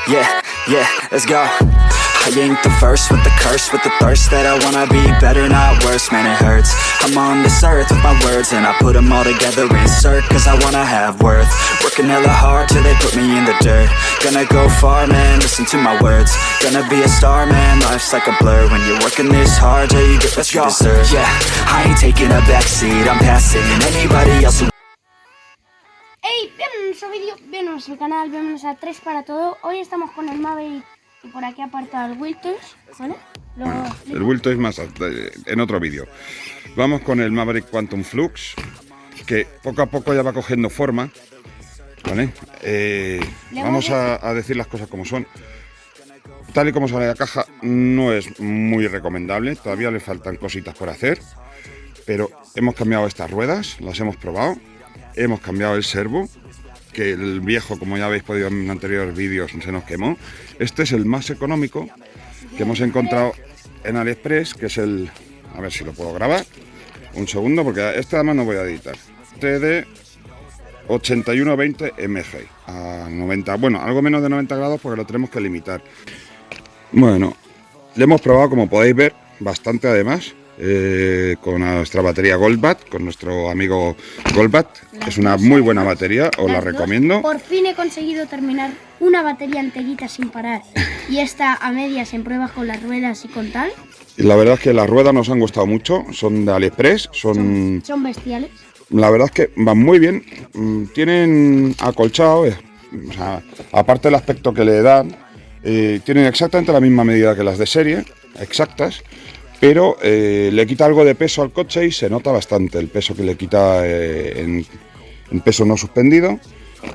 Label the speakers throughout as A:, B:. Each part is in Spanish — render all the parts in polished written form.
A: yeah, let's go. I ain't the first with the curse, with the thirst that I wanna be better, not worse, man it hurts. I'm on this earth with my words and I put them all together, insert, cause I wanna have worth. Working hella hard till they put me in the dirt. Gonna go far, man, listen to my words. Gonna be a star, man, life's like a blur. When you're working this hard, yeah, you get what you deserve. Yeah, I ain't taking a backseat, I'm passing anybody else who...
B: Hey, bienvenidos a vídeo, bienvenidos al canal, bienvenidos a 3 para todo. Hoy estamos con el Maverick y por aquí aparta el Wiltoise, ¿vale?
C: El Wiltoise más en otro vídeo. Vamos con el Maverick Quantum Flux, que poco a poco ya va cogiendo forma, ¿vale? Vamos a decir las cosas como son. Tal y como sale la caja, no es muy recomendable, todavía le faltan cositas por hacer, pero hemos cambiado estas ruedas, las hemos probado, hemos cambiado el servo, que el viejo, como ya habéis podido ver en anteriores vídeos, se nos quemó. Este es el más económico que hemos encontrado en AliExpress, que es el... A ver si lo puedo grabar. Un segundo, porque este además no voy a editar. TD 8120 MG. A 90, bueno, algo menos de 90 grados porque lo tenemos que limitar. Bueno, le hemos probado, como podéis ver, bastante además. Con nuestra batería Goldbat, con nuestro amigo Goldbat. Es una muy buena batería, os la recomiendo.
B: Por fin he conseguido terminar una batería enterita sin parar y esta a medias en pruebas con las ruedas y con tal.
C: Y la verdad es que las ruedas nos han gustado mucho, son de AliExpress, son
B: bestiales.
C: La verdad es que van muy bien, tienen acolchado, o sea, aparte del aspecto que le dan, tienen exactamente la misma medida que las de serie, exactas. Pero le quita algo de peso al coche y se nota bastante el peso que le quita en peso no suspendido.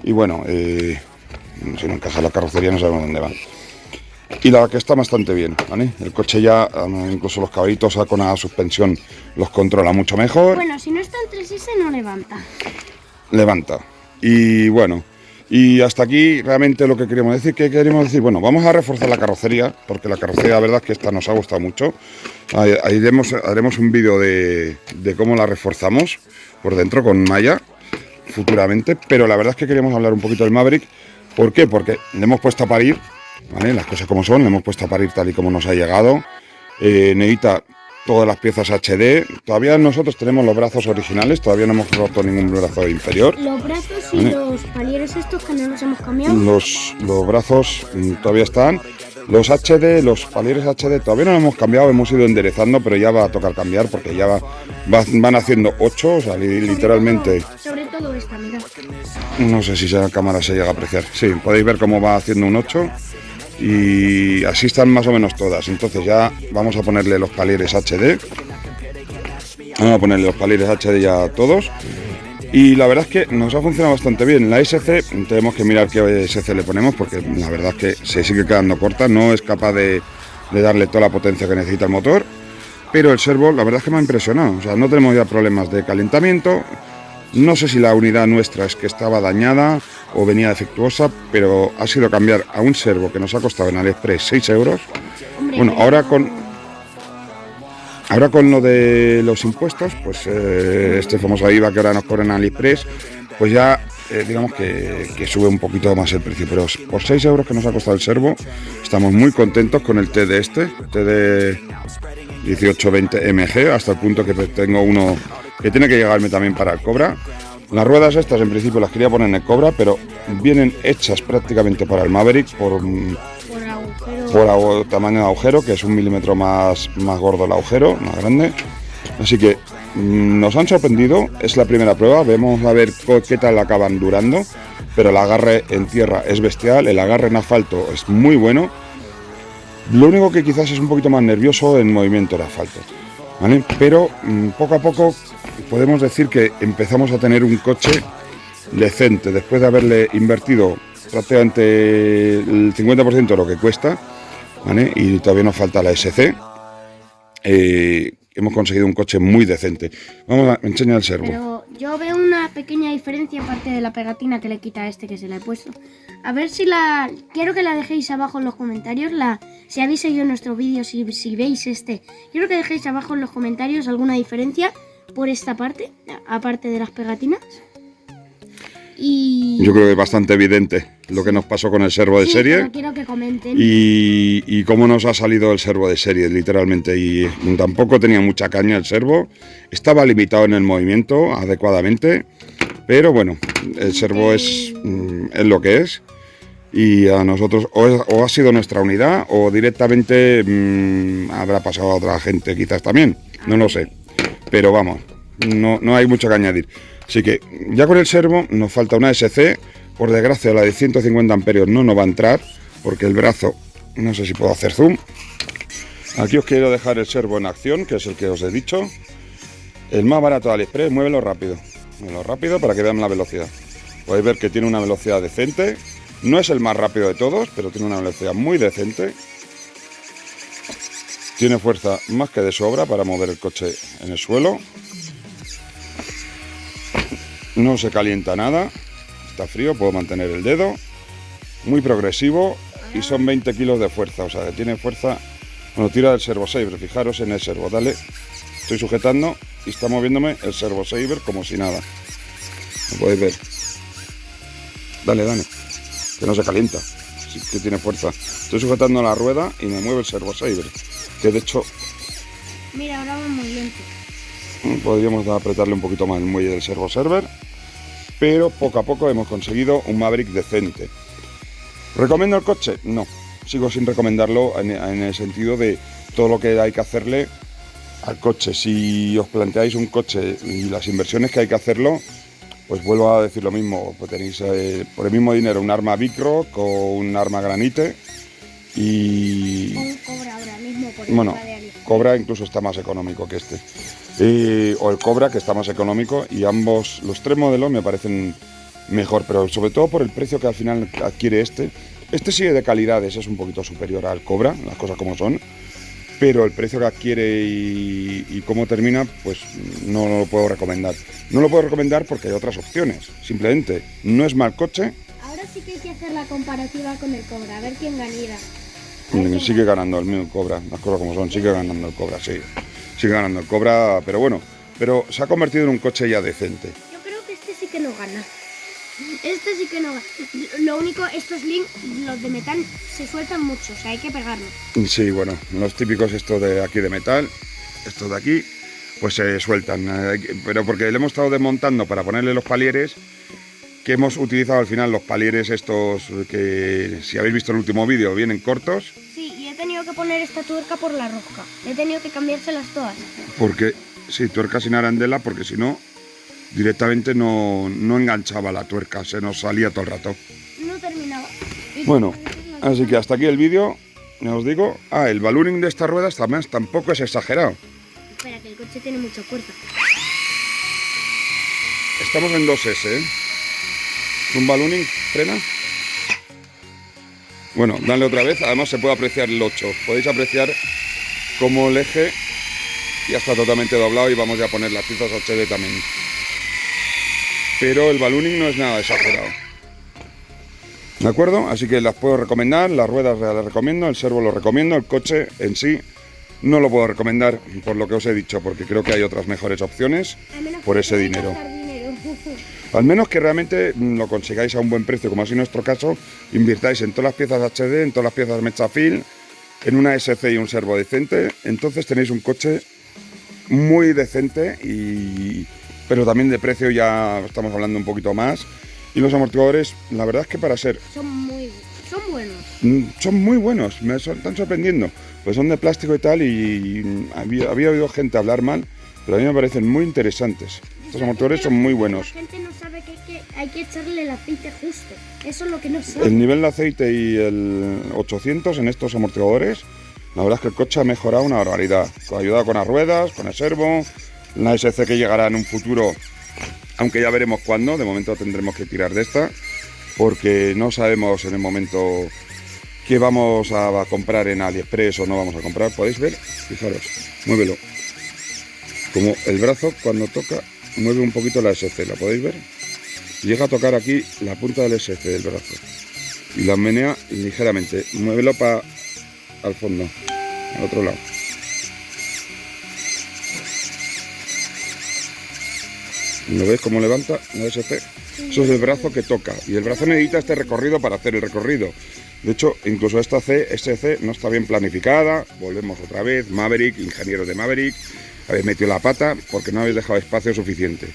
C: Y bueno, si no encaja la carrocería no sabemos dónde va. Y la que está bastante bien, ¿vale? El coche ya, incluso los caballitos con la suspensión los controla mucho mejor.
B: Bueno, si no está en 3S no levanta.
C: Levanta. Y bueno... Y hasta aquí realmente lo que queríamos decir. ¿Qué queremos decir? Bueno, vamos a reforzar la carrocería, porque la carrocería la verdad es que esta nos ha gustado mucho. Haremos un vídeo de cómo la reforzamos por dentro con malla futuramente, pero la verdad es que queríamos hablar un poquito del Maverick. ¿Por qué? Porque le hemos puesto a parir, ¿vale? Las cosas como son, le hemos puesto a parir tal y como nos ha llegado. Necesita todas las piezas HD. Todavía nosotros tenemos los brazos originales, todavía no hemos roto ningún brazo inferior.
B: Los brazos y los palieres estos que no los hemos cambiado.
C: Los brazos todavía están. Los HD, los palieres HD todavía no los hemos cambiado, hemos ido enderezando, pero ya va a tocar cambiar porque ya van haciendo 8, o sea, literalmente.
B: Sobre todo esta, mirad.
C: No sé si la cámara se llega a apreciar. Sí, podéis ver cómo va haciendo un 8. Y así están más o menos todas. Entonces ya vamos a ponerle los palieres HD. Vamos a ponerle los palieres HD ya a todos. Y la verdad es que nos ha funcionado bastante bien. La SC, tenemos que mirar qué SC le ponemos, porque la verdad es que se sigue quedando corta. No es capaz de darle toda la potencia que necesita el motor. Pero el servo, la verdad es que me ha impresionado. O sea, no tenemos ya problemas de calentamiento. No sé si la unidad nuestra es que estaba dañada o venía defectuosa, pero ha sido cambiar a un servo que nos ha costado en AliExpress 6 euros.
B: Hombre,
C: bueno, ahora con lo de los impuestos, pues este famoso IVA que ahora nos cobran en AliExpress, pues ya digamos que sube un poquito más el precio. Pero por 6 euros que nos ha costado el servo, estamos muy contentos con el TD TD 1820 MG, hasta el punto que tengo uno que tiene que llegarme también para el Cobra. Las ruedas estas en principio las quería poner en el Cobra, pero vienen hechas prácticamente para el Maverick por tamaño de agujero, que es 1 milímetro más gordo el agujero, más grande. Así que nos han sorprendido, es la primera prueba, vamos a ver qué tal acaban durando, pero el agarre en tierra es bestial, el agarre en asfalto es muy bueno. Lo único que quizás es un poquito más nervioso en movimiento de asfalto, ¿vale? Pero poco a poco podemos decir que empezamos a tener un coche decente después de haberle invertido prácticamente el 50% de lo que cuesta, ¿vale? Y todavía nos falta la SC. Hemos conseguido un coche muy decente. Vamos a enseñar el servo.
B: Pero yo veo una pequeña diferencia aparte de la pegatina que le quita a este que se la he puesto. A ver si quiero que la dejéis abajo en los comentarios. Si habéis seguido nuestro vídeo, si veis quiero que dejéis abajo en los comentarios alguna diferencia por esta parte, aparte de las pegatinas. Y...
C: Yo creo que es bastante evidente lo que nos pasó con el servo de
B: sí,
C: serie.
B: pero quiero que comenten.
C: Y cómo nos ha salido el servo de serie, literalmente. Y tampoco tenía mucha caña el servo. Estaba limitado en el movimiento adecuadamente. Pero bueno, el servo es lo que es. Y a nosotros o ha sido nuestra unidad o directamente habrá pasado a otra gente quizás también. No lo sé. Pero vamos, no hay mucho que añadir. Así que ya con el servo nos falta una SC. Por desgracia la de 150 amperios no nos va a entrar porque el brazo, no sé si puedo hacer zoom. Aquí os quiero dejar el servo en acción, que es el que os he dicho. El más barato de AliExpress, muévelo rápido. Muévelo rápido para que vean la velocidad. Podéis ver que tiene una velocidad decente. No es el más rápido de todos, pero tiene una velocidad muy decente. Tiene fuerza más que de sobra para mover el coche en el suelo. No se calienta nada. Está frío, puedo mantener el dedo. Muy progresivo y son 20 kilos de fuerza. O sea, que tiene fuerza. Bueno, tira el servo saver. Fijaros en el servo. Dale. Estoy sujetando y está moviéndome el servo saver como si nada. Lo podéis ver. Dale, dale. Que no se calienta. Sí que tiene fuerza. Estoy sujetando la rueda y me mueve el servo saver. Que de hecho...
B: Mira, ahora va muy lento.
C: Podríamos apretarle un poquito más el muelle del servo server, pero poco a poco hemos conseguido un Maverick decente. ¿Recomiendo el coche? No, sigo sin recomendarlo en el sentido de todo lo que hay que hacerle al coche. Si os planteáis un coche y las inversiones que hay que hacerlo, pues vuelvo a decir lo mismo, pues tenéis por el mismo dinero un arma Vicroc o un arma Granite y...
B: Un Cobra ahora mismo por el
C: Bueno,
B: de AliExpress.
C: Cobra incluso está más económico que este. O el Cobra, que está más económico, y ambos, los tres modelos me parecen mejor, pero sobre todo por el precio que al final adquiere este. Este sigue de calidades, es un poquito superior al Cobra, las cosas como son, pero el precio que adquiere y cómo termina, pues no lo puedo recomendar. No lo puedo recomendar porque hay otras opciones, simplemente no es mal coche.
B: Ahora sí que hay que hacer la comparativa con el Cobra, a ver quién ganará.
C: Sigue ganando el mismo Cobra, las cosas como son, sigue ganando el Cobra, sí. Sigue ganando el Cobra, pero bueno, pero se ha convertido en un coche ya decente.
B: Yo creo que este sí que no gana. Este sí que no gana. Lo único, estos links, los de metal, se sueltan mucho, o sea, hay que pegarlos.
C: Sí, bueno, los típicos estos de aquí de metal, estos de aquí, pues se sueltan. Pero porque le hemos estado desmontando para ponerle los palieres, que hemos utilizado al final los palieres estos que, si habéis visto el último vídeo, vienen cortos.
B: Sí, y he tenido que poner esta tuerca por la rosca. He tenido que cambiárselas todas.
C: Porque, sí, tuerca sin arandela, porque si no, directamente no enganchaba la tuerca, se nos salía todo el rato.
B: No terminaba.
C: Bueno, así que hasta aquí el vídeo, ya os digo. El ballooning de estas ruedas tampoco es exagerado.
B: Espera, que el coche tiene mucha fuerza.
C: Estamos en 2S, ¿eh? Un ballooning, frena. Bueno, dale otra vez, además se puede apreciar el 8. Podéis apreciar cómo el eje ya está totalmente doblado y vamos ya a poner las piezas HD también. Pero el ballooning no es nada exagerado. ¿De acuerdo? Así que las puedo recomendar, las ruedas las recomiendo, el servo lo recomiendo, el coche en sí no lo puedo recomendar por lo que os he dicho, porque creo que hay otras mejores opciones por ese dinero. Al menos que realmente lo consigáis a un buen precio, como así en nuestro caso, invirtáis en todas las piezas HD, en todas las piezas Mechafil, en una SC y un servo decente, entonces tenéis un coche muy decente, pero también de precio ya estamos hablando un poquito más. Y los amortiguadores, la verdad es que para ser...
B: Son buenos.
C: Son muy buenos, me están sorprendiendo. Pues son de plástico y tal, y había oído gente hablar mal, pero a mí me parecen muy interesantes. Estos amortiguadores son muy buenos.
B: La gente no sabe que hay que echarle el aceite justo. Eso es lo que no sabe.
C: El nivel de aceite y el 800 en estos amortiguadores, la verdad es que el coche ha mejorado una barbaridad. Ayudado con las ruedas, con el servo, la SC que llegará en un futuro, aunque ya veremos cuándo. De momento tendremos que tirar de esta, porque no sabemos en el momento qué vamos a comprar en AliExpress o no vamos a comprar. ¿Podéis ver? Fijaros, muévelo. Como el brazo cuando toca mueve un poquito la SC, ¿la podéis ver? Llega a tocar aquí la punta del SC del brazo y la menea ligeramente. Muévelo para al fondo, al otro lado. ¿Lo ves cómo levanta la SC? Eso es el brazo que toca. Y el brazo necesita este recorrido para hacer el recorrido. De hecho, incluso esta SC no está bien planificada. Volvemos otra vez. Maverick, ingeniero de Maverick. Habéis metido la pata porque no habéis dejado espacio suficiente.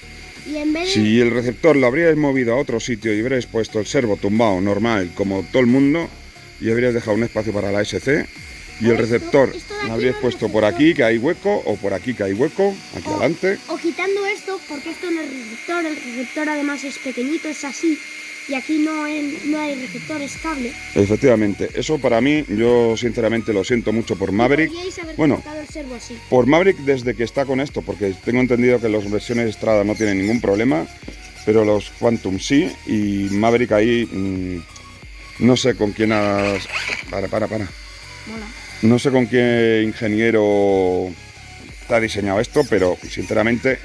B: Y en vez de...
C: Si el receptor lo habríais movido a otro sitio y hubierais puesto el servo tumbado normal como todo el mundo y habríais dejado un espacio para la SC y el receptor lo habríais puesto por aquí que hay hueco o por aquí que hay hueco, aquí adelante.
B: O quitando esto, porque esto no es receptor, el receptor además es pequeñito, es así, y aquí no hay receptor estable.
C: Efectivamente, eso para mí, yo sinceramente lo siento mucho por Maverick. Bueno,
B: El servo así.
C: por Maverick desde que está con esto, porque tengo entendido que las versiones Strada no tienen ningún problema, pero los Quantum sí, y Maverick ahí, no sé con quién has... Para.
B: Mola.
C: No sé con qué ingeniero ha diseñado esto, pero sinceramente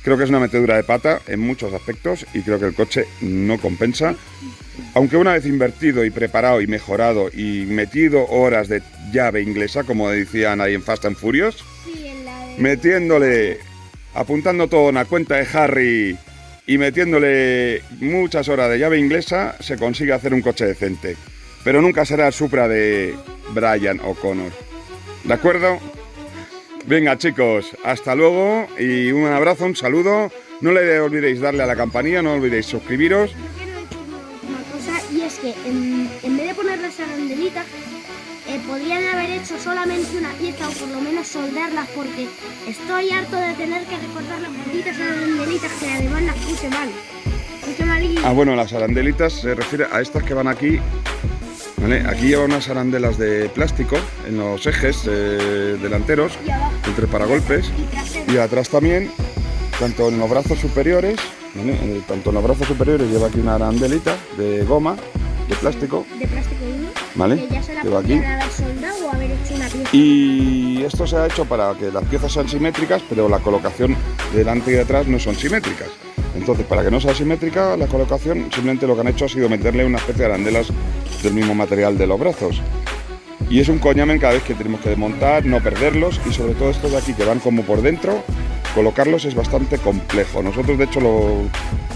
C: creo que es una metedura de pata en muchos aspectos y creo que el coche no compensa. Aunque una vez invertido y preparado y mejorado y metido horas de llave inglesa, como decían ahí en Fast and Furious,
B: Sí, en la de...
C: metiéndole, apuntando todo en la cuenta de Harry y metiéndole muchas horas de llave inglesa, se consigue hacer un coche decente. Pero nunca será el Supra de Brian O'Connor. ¿De acuerdo? Venga, chicos, hasta luego y un abrazo, un saludo. No le olvidéis darle a la campanilla, no olvidéis suscribiros.
B: Yo quiero decir una cosa, y es que en vez de poner las arandelitas, podrían haber hecho solamente una pieza o por lo menos soldarlas, porque estoy harto de tener que recortar las malditas arandelitas que además las puse mal.
C: Ah, bueno, las arandelitas se refiere a estas que van aquí. ¿Vale? Aquí lleva unas arandelas de plástico en los ejes delanteros,
B: Y abajo.
C: entre paragolpes,
B: Y trasero.
C: y atrás también, tanto en los brazos superiores, ¿vale? Tanto en los brazos superiores lleva aquí una arandelita de goma, de plástico,
B: De plástico uno.
C: ¿vale?
B: Que ya se la
C: Lleva aquí.
B: podrían haber soldado o haber hecho una pieza.
C: Y esto se ha hecho para que las piezas sean simétricas, pero la colocación de delante y de atrás no son simétricas. Entonces, para que no sea simétrica la colocación, simplemente lo que han hecho ha sido meterle una especie de arandelas del mismo material de los brazos. Y es un coñamen cada vez que tenemos que desmontar, no perderlos, y sobre todo estos de aquí que van como por dentro, colocarlos es bastante complejo. Nosotros de hecho lo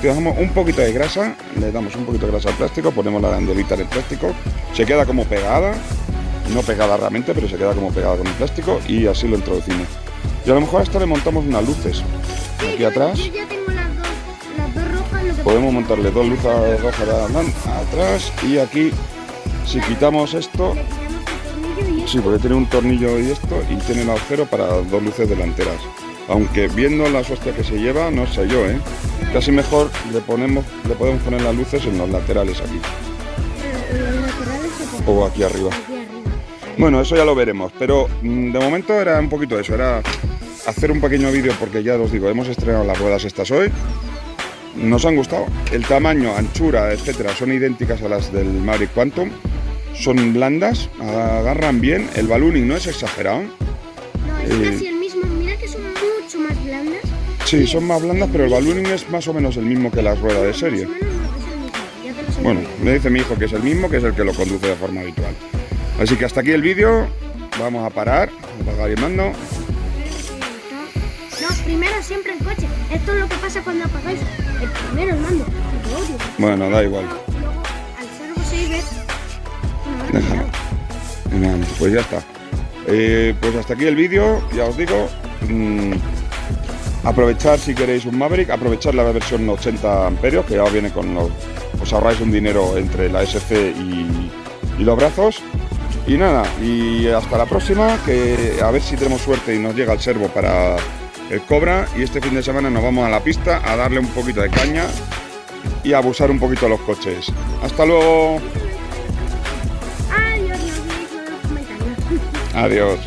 C: dejamos un poquito de grasa, le damos un poquito de grasa al plástico, ponemos la arandelita en el plástico, se queda como pegada, no pegada realmente, pero se queda como pegada con el plástico y así lo introducimos. Y a lo mejor a esto le montamos unas luces aquí atrás.
B: Yo ya tengo las dos rojas. Lo que
C: Podemos montarle dos luces rojas atrás y aquí, si quitamos esto,
B: le tiramos el tornillo y
C: sí, porque tiene un tornillo y esto, y tiene el agujero para dos luces delanteras. Aunque viendo las hostias que se lleva, no sé yo, casi mejor le podemos poner las luces en los laterales aquí,
B: los laterales se ponen
C: o aquí arriba.
B: aquí arriba.
C: Bueno, eso ya lo veremos, pero de momento era un poquito eso, era hacer un pequeño vídeo porque ya os digo, hemos estrenado las ruedas estas hoy. Nos han gustado, el tamaño, anchura, etcétera, son idénticas a las del Maverick Quantum, son blandas, agarran bien, el ballooning no es exagerado.
B: No, es casi el mismo. Mira que son mucho más blandas.
C: Sí, son más blandas, pero el ballooning es más o menos el mismo que las ruedas de serie.
B: Más o menos no, es el mismo. Ya te lo sé.
C: Bueno, me dice mi hijo que es el mismo, que es el que lo conduce de forma habitual. Así que hasta aquí el vídeo, vamos a parar, apagar el mando.
B: No, primero siempre el coche. Esto es lo que pasa cuando apagáis el primero el mando. Lo odio.
C: Bueno, da igual.
B: Luego, al servo saver,
C: Déjalo. Venga, pues ya está. Pues hasta aquí el vídeo, ya os digo. Aprovechar si queréis un Maverick, aprovechar la versión 80 amperios, que ya os viene con los... Os ahorráis un dinero entre la SC y los brazos. Y nada, y hasta la próxima, que a ver si tenemos suerte y nos llega el servo para el Cobra. Y este fin de semana nos vamos a la pista a darle un poquito de caña y a abusar un poquito de los coches. ¡Hasta luego!
B: Adiós, no olvidéis lo de los comentarios.
C: Adiós.